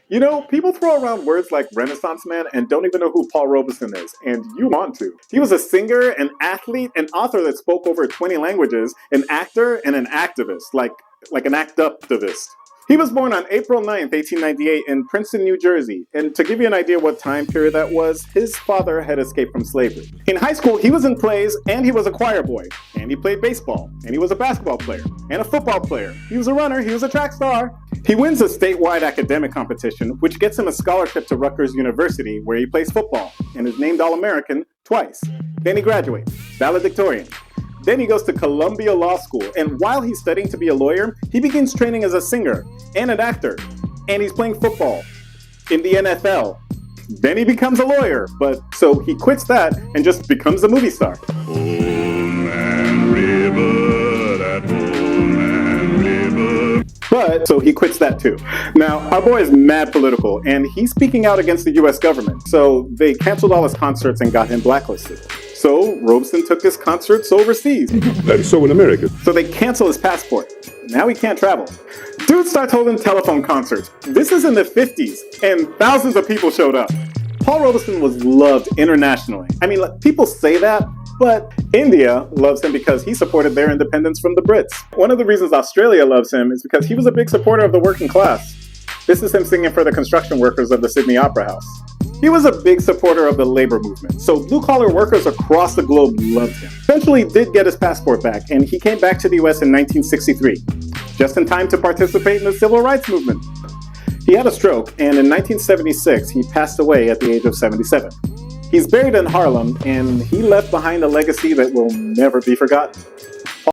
You know, people throw around words like Renaissance man and don't even know who Paul Robeson is, and you want to. He was a singer, an athlete, an author that spoke over 20 languages, an actor, and an activist, like an act-up-tivist. He was born on April 9th, 1898 in Princeton, New Jersey, and to give you an idea what time period that was, his father had escaped from slavery. In high school, he was in plays, and he was a choir boy, and he played baseball, and he was a basketball player, and a football player. He was a runner, he was a track star. He wins a statewide academic competition, which gets him a scholarship to Rutgers University, where he plays football, and is named All-American twice. Then he graduates, valedictorian. Then he goes to Columbia Law School, and while he's studying to be a lawyer, he begins training as a singer and an actor, and he's playing football in the NFL. Then he becomes a lawyer, but so he quits that and just becomes a movie star. Old Man River, that old man river. But so he quits that too. Now, our boy is mad political, and he's speaking out against the US government, so they canceled all his concerts and got him blacklisted. So Robeson took his concerts overseas. That is so in America. So they cancel his passport. Now he can't travel. Dude starts holding telephone concerts. This is in the 50s, and thousands of people showed up. Paul Robeson was loved internationally. I mean, people say that, but India loves him because he supported their independence from the Brits. One of the reasons Australia loves him is because he was a big supporter of the working class. This is him singing for the construction workers of the Sydney Opera House. He was a big supporter of the labor movement, so blue-collar workers across the globe loved him. Eventually, he did get his passport back, and he came back to the US in 1963, just in time to participate in the civil rights movement. He had a stroke, and in 1976, he passed away at the age of 77. He's buried in Harlem, and he left behind a legacy that will never be forgotten.